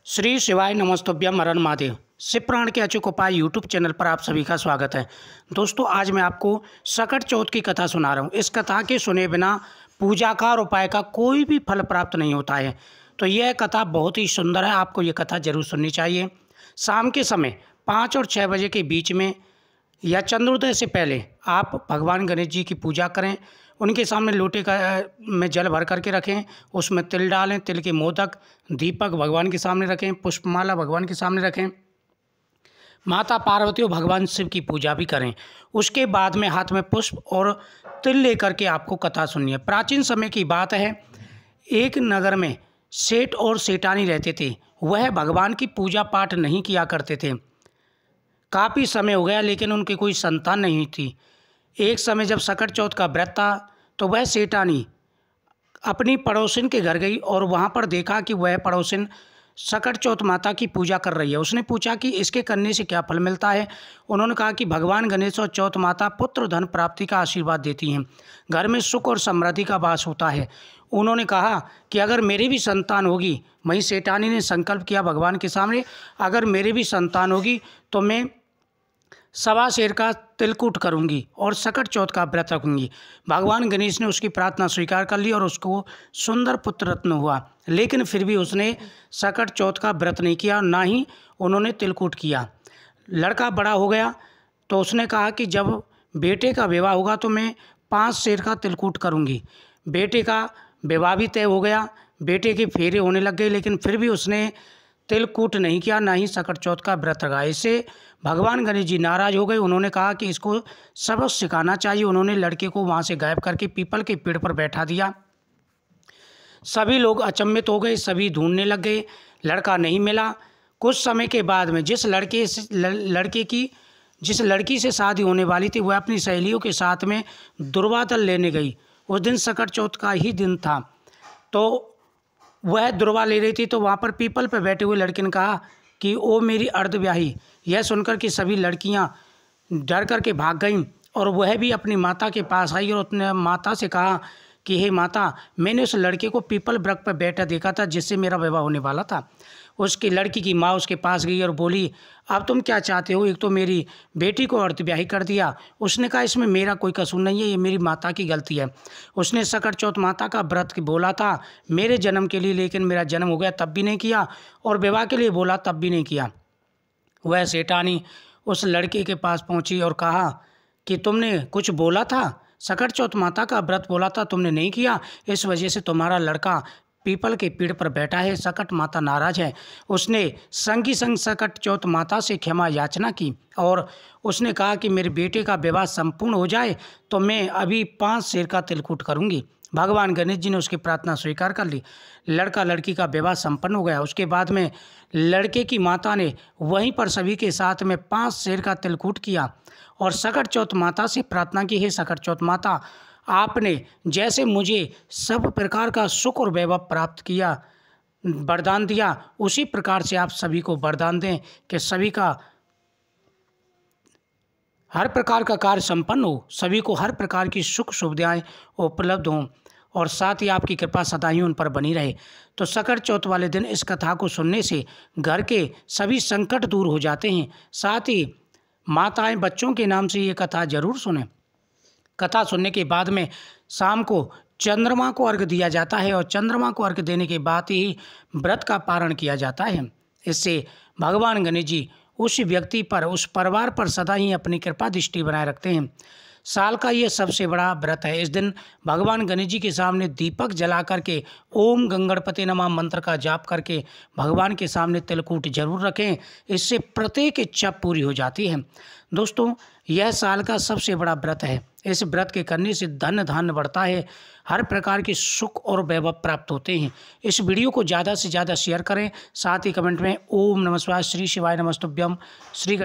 श्री शिवाय नमस्तुभ्यम हरण महादेव। शिव प्राण के अचूक उपाय यूट्यूब चैनल पर आप सभी का स्वागत है। दोस्तों, आज मैं आपको सकट चौथ की कथा सुना रहा हूँ। इस कथा के सुने बिना पूजा का और उपाय का कोई भी फल प्राप्त नहीं होता है। तो यह कथा बहुत ही सुंदर है, आपको यह कथा जरूर सुननी चाहिए। शाम के समय 5 और 6 बजे के बीच में या चंद्रोदय से पहले आप भगवान गणेश जी की पूजा करें। उनके सामने लोटे का में जल भर करके रखें, उसमें तिल डालें, तिल के मोदक, दीपक भगवान के सामने रखें, पुष्पमाला भगवान के सामने रखें, माता पार्वती और भगवान शिव की पूजा भी करें। उसके बाद में हाथ में पुष्प और तिल लेकर के आपको कथा सुननी है। प्राचीन समय की बात है, एक नगर में सेठ और सेठानी रहते थे। वह भगवान की पूजा पाठ नहीं किया करते थे। काफ़ी समय हो गया लेकिन उनकी कोई संतान नहीं थी। एक समय जब सकट चौथ का व्रत था तो वह सेठानी अपनी पड़ोसिन के घर गई और वहाँ पर देखा कि वह पड़ोसिन सकट चौथ माता की पूजा कर रही है। उसने पूछा कि इसके करने से क्या फल मिलता है। उन्होंने कहा कि भगवान गणेश और चौथ माता पुत्र धन प्राप्ति का आशीर्वाद देती हैं, घर में सुख और समृद्धि का वास होता है। उन्होंने कहा कि अगर मेरी भी संतान होगी, वहीं सेठानी ने संकल्प किया भगवान के सामने, अगर मेरी भी संतान होगी तो मैं 1.25 सेर का तिलकुट करूंगी और सकट चौथ का व्रत रखूंगी। भगवान गणेश ने उसकी प्रार्थना स्वीकार कर ली और उसको सुंदर पुत्र रत्न हुआ। लेकिन फिर भी उसने सकट चौथ का व्रत नहीं किया, ना ही उन्होंने तिलकुट किया। लड़का बड़ा हो गया तो उसने कहा कि जब बेटे का विवाह होगा तो मैं 5 सेर का तिलकुट करूंगी। बेटे का विवाह भी तय हो गया, बेटे के फेरे होने लग गए, लेकिन फिर भी उसने तिलकुट नहीं किया, ना ही सकट चौथ का व्रत रखा। इससे भगवान गणेश जी नाराज हो गए। उन्होंने कहा कि इसको सबक सिखाना चाहिए। उन्होंने लड़के को वहाँ से गायब करके पीपल के पेड़ पर बैठा दिया। सभी लोग अचंभित हो गए, सभी ढूंढने लग गए, लड़का नहीं मिला। कुछ समय के बाद में जिस लड़की से शादी होने वाली थी वह अपनी सहेलियों के साथ में दुर्वा दल लेने गई। उस दिन सकट चौथ का ही दिन था, तो वह दुर्वा ले रही थी तो वहाँ पर पीपल पर बैठे हुए लड़के ने कहा कि ओ मेरी अर्धब्याही। यह सुनकर कि सभी लड़कियाँ डर कर के भाग गईं और वह भी अपनी माता के पास आई और अपने माता से कहा कि हे माता, मैंने उस लड़के को पीपल वृक्ष पर बैठा देखा था जिससे मेरा विवाह होने वाला था। उसकी लड़की की माँ उसके पास गई और बोली, अब तुम क्या चाहते हो? एक तो मेरी बेटी को अर्धब्याही कर दिया। उसने कहा इसमें मेरा कोई कसूर नहीं है, ये मेरी माता की गलती है। उसने सकट चौथ माता का व्रत बोला था मेरे जन्म के लिए, लेकिन मेरा जन्म हो गया तब भी नहीं किया, और विवाह के लिए बोला तब भी नहीं किया। वह सेठानी उस लड़के के पास पहुंची और कहा कि तुमने कुछ बोला था, सकट चौथ माता का व्रत बोला था, तुमने नहीं किया, इस वजह से तुम्हारा लड़का पीपल के पेड़ पर बैठा है। सकट माता नाराज है। उसने संगी संग सकट चौथ माता से क्षमा याचना की और उसने कहा कि मेरे बेटे का विवाह संपूर्ण हो जाए तो मैं अभी 5 सेर का तिलकुट करूंगी। भगवान गणेश जी ने उसकी प्रार्थना स्वीकार कर ली। लड़का लड़की का विवाह संपन्न हो गया। उसके बाद में लड़के की माता ने वहीं पर सभी के साथ में 5 सेर का तिलकुट किया और सकट चौथ माता से प्रार्थना की, हे सकट चौथ माता, आपने जैसे मुझे सब प्रकार का सुख और वैभव प्राप्त किया, वरदान दिया, उसी प्रकार से आप सभी को वरदान दें कि सभी का हर प्रकार का कार्य संपन्न हो, सभी को हर प्रकार की सुख सुविधाएं उपलब्ध हों और साथ ही आपकी कृपा सदा ही उन पर बनी रहे। तो सकट चौथ वाले दिन इस कथा को सुनने से घर के सभी संकट दूर हो जाते हैं। साथ ही माताएं बच्चों के नाम से ये कथा जरूर सुनें। कथा सुनने के बाद में शाम को चंद्रमा को अर्घ दिया जाता है और चंद्रमा को अर्घ देने के बाद ही व्रत का पारण किया जाता है। इससे भगवान गणेश जी उस व्यक्ति पर, उस परिवार पर सदा ही अपनी कृपा दृष्टि बनाए रखते हैं। साल का ये सबसे बड़ा व्रत है। इस दिन भगवान गणेश जी के सामने दीपक जला करके ओम गंगणपति नमः मंत्र का जाप करके भगवान के सामने तिलकुट जरूर रखें। इससे प्रत्येक इच्छा पूरी हो जाती है। दोस्तों, यह साल का सबसे बड़ा व्रत है। इस व्रत के करने से धन धान्य बढ़ता है, हर प्रकार के सुख और वैभव प्राप्त होते हैं। इस वीडियो को ज़्यादा से ज़्यादा शेयर करें, साथ ही कमेंट में ओम नमः शिवाय, श्री शिवाय नमस्तुभ्यम, श्री